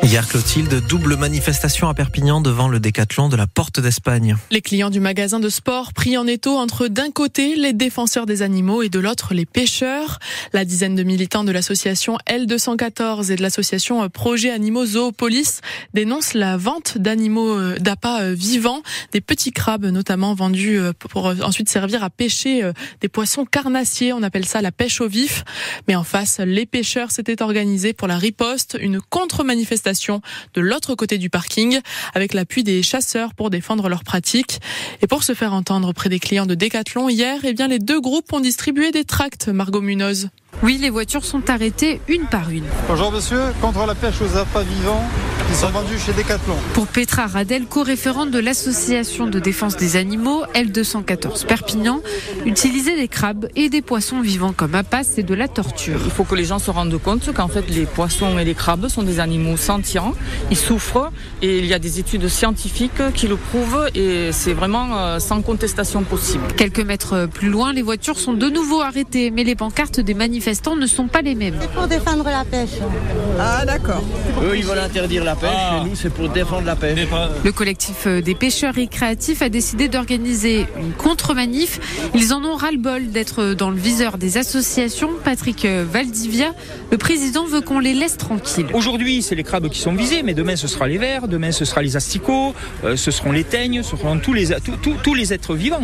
Hier, Clotilde, double manifestation à Perpignan devant le décathlon de la Porte d'Espagne. Les clients du magasin de sport pris en étau entre d'un côté les défenseurs des animaux et de l'autre les pêcheurs. La dizaine de militants de l'association L214 et de l'association Projet Animaux Zoopolis dénoncent la vente d'appâts vivants, des petits crabes notamment vendus pour ensuite servir à pêcher des poissons carnassiers. On appelle ça la pêche au vif. Mais en face, les pêcheurs s'étaient organisés pour la riposte, une contre-manifestation de l'autre côté du parking, avec l'appui des chasseurs pour défendre leurs pratiques. Et pour se faire entendre auprès des clients de Décathlon hier, les deux groupes ont distribué des tracts, Margot Munoz. Oui, les voitures sont arrêtées une par une. Bonjour monsieur, contre la pêche aux appâts vivants qui sont vendus chez Décathlon. Pour Petra Radel, co-référente de l'association de défense des animaux L214 Perpignan, utiliser des crabes et des poissons vivants comme appât, c'est de la torture. Il faut que les gens se rendent compte qu'en fait les poissons et les crabes sont des animaux sentients, ils souffrent et il y a des études scientifiques qui le prouvent et c'est vraiment sans contestation possible. Quelques mètres plus loin, les voitures sont de nouveau arrêtées, mais les pancartes des manifestants ne sont pas les mêmes. C'est pour défendre la pêche. Ah d'accord. Eux ils veulent interdire la pêche et nous c'est pour défendre la pêche. Le collectif des pêcheurs récréatifs a décidé d'organiser une contre-manif. Ils en ont ras-le-bol d'être dans le viseur des associations. Patrick Valdivia, le président, veut qu'on les laisse tranquilles. Aujourd'hui c'est les crabes qui sont visés, mais demain ce sera les vers, demain ce sera les asticots, ce seront les teignes, ce seront tous les êtres vivants.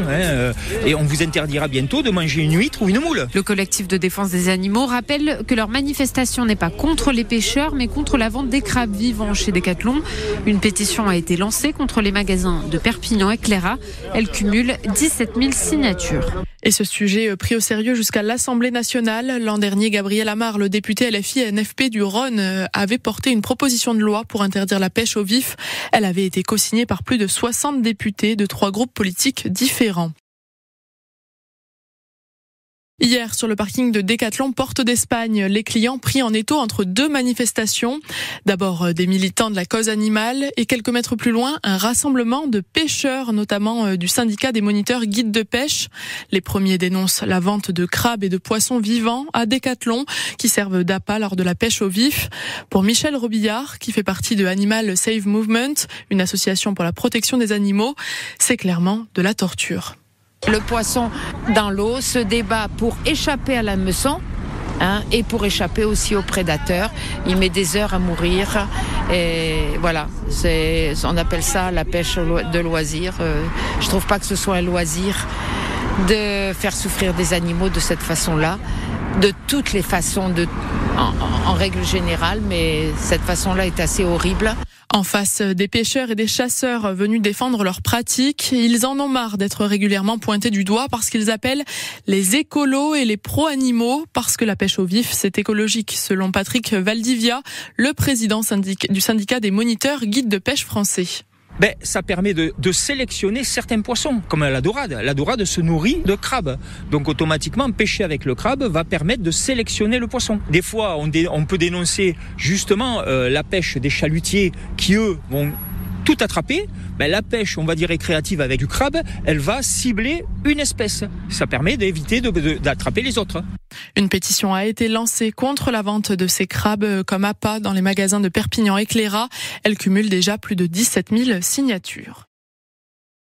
Et on vous interdira bientôt de manger une huître ou une moule. Le collectif de défense des animaux rappelle que leur manifestation n'est pas contre les pêcheurs, mais contre la vente des crabes vivants chez Décathlon. Une pétition a été lancée contre les magasins de Perpignan et Cléra. Elle cumule 17 000 signatures. Et ce sujet pris au sérieux jusqu'à l'Assemblée nationale. L'an dernier, Gabriel Amar, le député LFI-NFP du Rhône, avait porté une proposition de loi pour interdire la pêche au vif. Elle avait été co-signée par plus de 60 députés de 3 groupes politiques différents. Hier, sur le parking de Décathlon Porte d'Espagne, les clients pris en étau entre deux manifestations. D'abord, des militants de la cause animale et quelques mètres plus loin, un rassemblement de pêcheurs, notamment du syndicat des moniteurs guides de pêche. Les premiers dénoncent la vente de crabes et de poissons vivants à Décathlon qui servent d'appât lors de la pêche au vif. Pour Michel Robillard, qui fait partie de Animal Save Movement, une association pour la protection des animaux, c'est clairement de la torture. Le poisson dans l'eau se débat pour échapper à l'hameçon et pour échapper aussi aux prédateurs. Il met des heures à mourir et voilà, on appelle ça la pêche de loisir. Je trouve pas que ce soit un loisir de faire souffrir des animaux de cette façon-là, de toutes les façons, en règle générale, mais cette façon-là est assez horrible. En face des pêcheurs et des chasseurs venus défendre leurs pratiques, ils en ont marre d'être régulièrement pointés du doigt parce qu'ils appellent les écolos et les pro-animaux, parce que la pêche au vif, c'est écologique, selon Patrick Valdivia, le président du syndicat des moniteurs guides de pêche français. Ça permet de sélectionner certains poissons, comme la dorade. La dorade se nourrit de crabes. Donc automatiquement, pêcher avec le crabe va permettre de sélectionner le poisson. Des fois, on peut dénoncer justement la pêche des chalutiers qui, eux, vont tout attraper. La pêche, on va dire, récréative avec du crabe, elle va cibler une espèce. Ça permet d'éviter d'attraper les autres. Une pétition a été lancée contre la vente de ces crabes comme appât dans les magasins de Perpignan et Cléra. Elle cumule déjà plus de 17 000 signatures.